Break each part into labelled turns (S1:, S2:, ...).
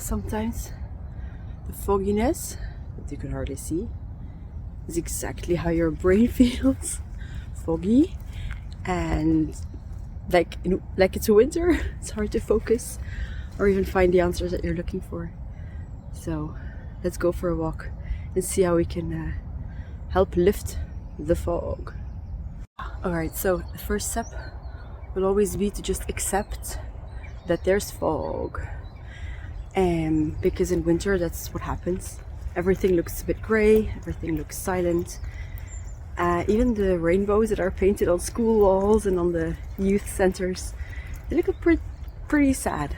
S1: sometimes the fogginess that you can hardly see is exactly how your brain feels. Foggy and like it's winter. It's hard to focus or even find the answers that you're looking for. So let's go for a walk and see how we can help lift the fog. Alright, so the first step will always be to just accept that there's fog. Because in winter that's what happens. Everything looks a bit grey, everything looks silent. Even the rainbows that are painted on school walls and on the youth centers, they look pretty sad.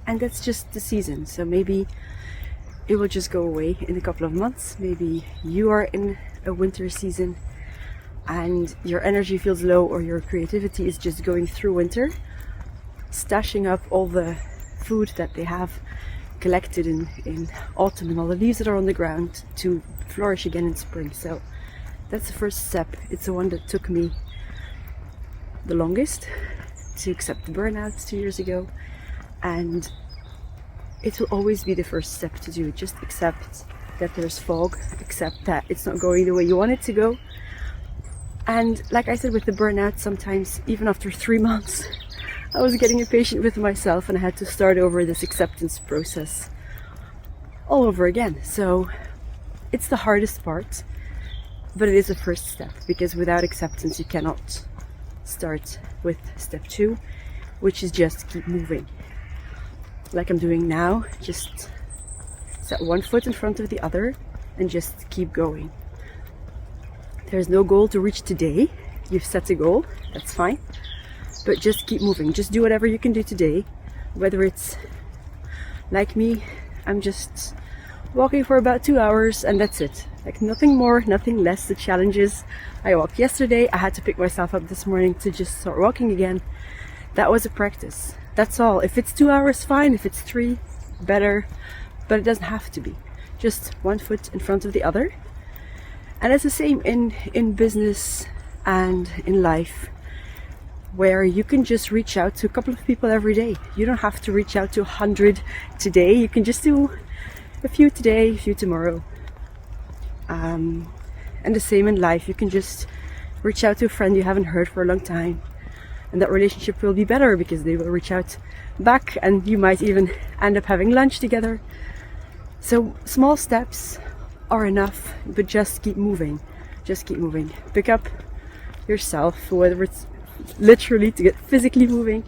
S1: And that's just the season, so maybe it will just go away in a couple of months. Maybe you are in a winter season and your energy feels low, or your creativity is just going through winter, stashing up all the food that they have collected in autumn and all the leaves that are on the ground to flourish again in spring. So that's the first step. It's the one that took me the longest to accept the burnout 2 years ago, and it will always be the first step to do. Just accept that there's fog, accept that it's not going the way you want it to go. And like I said with the burnout, sometimes even after 3 months I was getting impatient with myself and I had to start over this acceptance process all over again. So it's the hardest part, but it is the first step, because without acceptance you cannot start with step 2, which is just keep moving. Like I'm doing now, just set one foot in front of the other and just keep going. There's no goal to reach today. You've set a goal, that's fine. But just keep moving. Just do whatever you can do today. Whether it's like me, I'm just walking for about 2 hours and that's it. Like nothing more, nothing less. The challenges. I walked yesterday. I had to pick myself up this morning to just start walking again. That was a practice. That's all. If it's 2 hours, fine. If it's 3, better. But it doesn't have to be. Just one foot in front of the other. And it's the same in business and in life, where you can just reach out to a couple of people every day. You don't have to reach out to 100 today. You can just do a few today, a few tomorrow. And the same in life. You can just reach out to a friend you haven't heard for a long time, and that relationship will be better because they will reach out back, and you might even end up having lunch together. So small steps are enough, but just keep moving. Just keep moving. Pick up yourself, whether it's literally to get physically moving,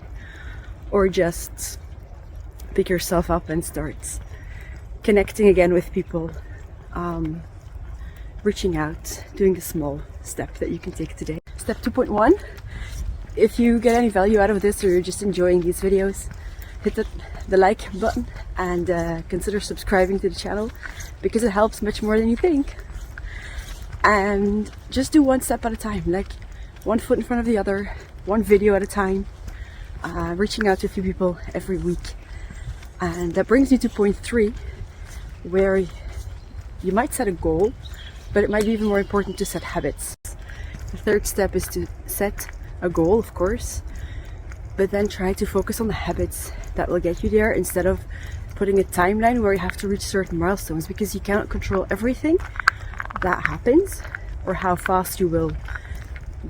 S1: or just pick yourself up and start connecting again with people, reaching out, doing the small step that you can take today. Step 2.1. If you get any value out of this, or you're just enjoying these videos, hit the like button and consider subscribing to the channel, because it helps much more than you think. And just do one step at a time, like one foot in front of the other, one video at a time, reaching out to a few people every week. And that brings me to point 3, where you might set a goal, but it might be even more important to set habits. The third step is to set a goal, of course, but then try to focus on the habits that will get you there, instead of putting a timeline where you have to reach certain milestones, because you cannot control everything that happens, or how fast you will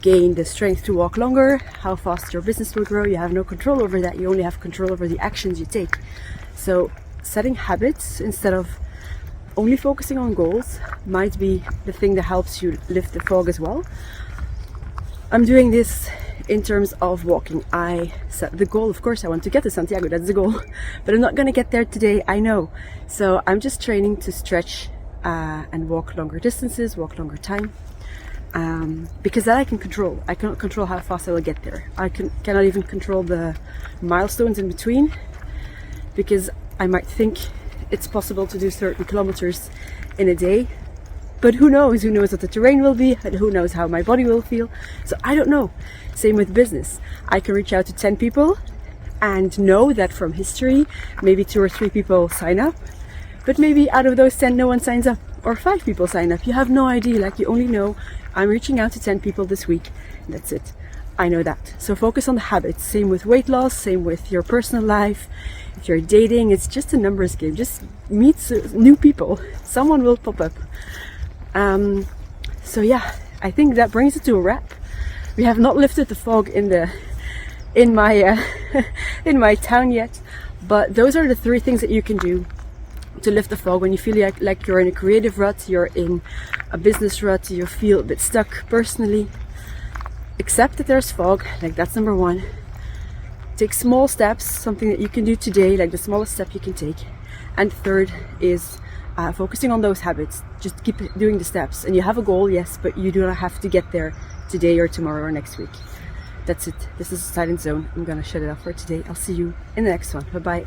S1: gain the strength to walk longer, how fast your business will grow. You have no control over that. You only have control over the actions you take. So setting habits instead of only focusing on goals might be the thing that helps you lift the fog as well. I'm doing this in terms of walking. I set the goal, of course I want to get to Santiago, that's the goal, but I'm not going to get there today, I know. So I'm just training to stretch and walk longer distances, walk longer time, because that I can control. I cannot control how fast I will get there. I cannot even control the milestones in between, because I might think it's possible to do certain kilometers in a day, but who knows what the terrain will be, and who knows how my body will feel. So I don't know. Same with business. I can reach out to 10 people and know that from history maybe 2 or 3 people sign up, but maybe out of those 10 no one signs up, or 5 people sign up. You have no idea. Like, you only know I'm reaching out to 10 people this week, and that's it. I know that. So focus on the habits. Same with weight loss, same with your personal life. If you're dating, it's just a numbers game. Just meet new people. Someone will pop up. So yeah, I think that brings it to a wrap. We have not lifted the fog in my in my town yet, but those are the 3 things that you can do to lift the fog when you feel like you're in a creative rut, you're in a business rut, you feel a bit stuck personally. Accept that there's fog, like that's number 1. Take small steps, something that you can do today, like the smallest step you can take. And third is focusing on those habits. Just keep doing the steps. And you have a goal, yes, but you do not have to get there today or tomorrow or next week. That's it. This is Silent Zone. I'm gonna shut it off for today. I'll see you in the next one. Bye bye.